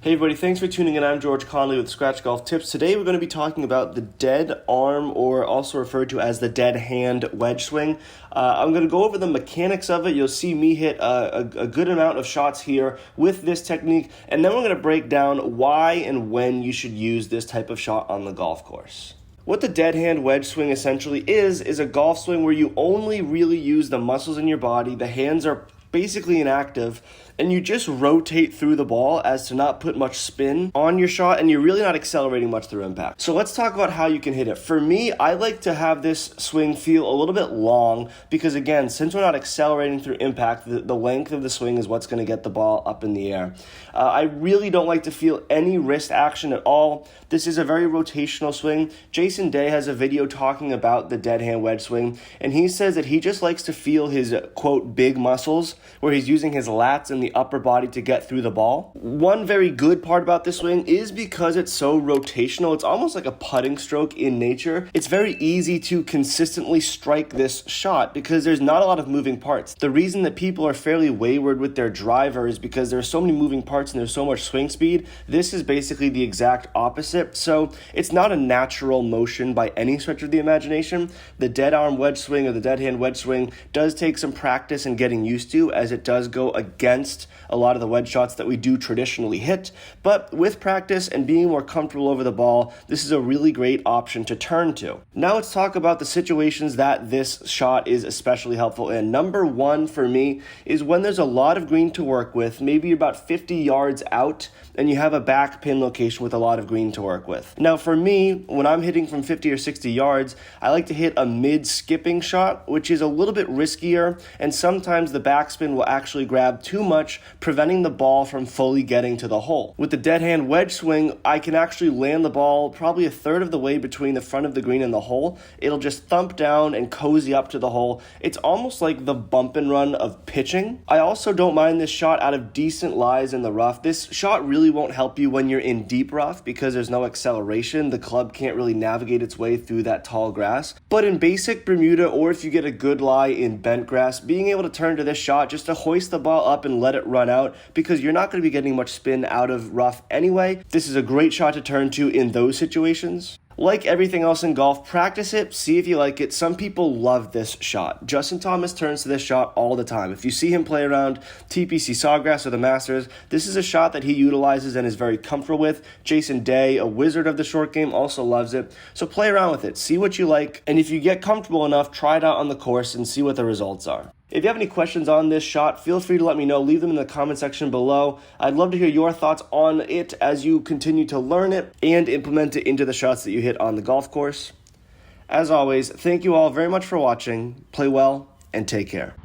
Hey everybody, thanks for tuning in. I'm George Conley with Scratch Golf Tips. Today we're going to be talking about the dead arm, or also referred to as the dead hand wedge swing. I'm going to go over the mechanics of it. You'll see me hit a good amount of shots here with this technique, and then we're going to break down why and when you should use this type of shot on the golf course. What the dead hand wedge swing essentially is a golf swing where you only really use the muscles in your body. The hands are basically inactive, and you just rotate through the ball as to not put much spin on your shot, and you're really not accelerating much through impact. So let's talk about how you can hit it. For me, I like to have this swing feel a little bit long because, again, since we're not accelerating through impact, the length of the swing is what's going to get the ball up in the air. I really don't like to feel any wrist action at all. This is a very rotational swing. Jason Day has a video talking about the dead hand wedge swing, and he says that he just likes to feel his, quote, big muscles, where he's using his lats and the upper body to get through the ball. One very good part about this swing is because it's so rotational, it's almost like a putting stroke in nature. It's very easy to consistently strike this shot because there's not a lot of moving parts. The reason that people are fairly wayward with their driver is because there's so many moving parts and there's so much swing speed. This is basically the exact opposite. So it's not a natural motion by any stretch of the imagination. The dead arm wedge swing or the dead hand wedge swing does take some practice and getting used to, as it does go against a lot of the wedge shots that we do traditionally hit. But with practice and being more comfortable over the ball, this is a really great option to turn to. Now let's talk about the situations that this shot is especially helpful in. Number one for me is when there's a lot of green to work with, maybe you're about 50 yards out and you have a back pin location with a lot of green to work with. Now for me, when I'm hitting from 50 or 60 yards, I like to hit a mid-skipping shot, which is a little bit riskier, and sometimes the backspin will actually grab too much, preventing the ball from fully getting to the hole. With the dead hand wedge swing, I can actually land the ball probably a third of the way between the front of the green and the hole. It'll just thump down and cozy up to the hole. It's almost like the bump and run of pitching. I also don't mind this shot out of decent lies in the rough. This shot really won't help you when you're in deep rough because there's no acceleration. The club can't really navigate its way through that tall grass. But in basic Bermuda, or if you get a good lie in bent grass, being able to turn to this shot just to hoist the ball up and let it run out, because you're not going to be getting much spin out of rough anyway. This is a great shot to turn to in those situations. Like everything else in golf, practice it, see if you like it. Some people love this shot. Justin Thomas turns to this shot all the time. If you see him play around TPC Sawgrass or the Masters, this is a shot that he utilizes and is very comfortable with. Jason Day, a wizard of the short game, also loves it. So play around with it, see what you like, and if you get comfortable enough, try it out on the course and see what the results are. If you have any questions on this shot, feel free to let me know. Leave them in the comment section below. I'd love to hear your thoughts on it as you continue to learn it and implement it into the shots that you hit on the golf course. As always, thank you all very much for watching. Play well and take care.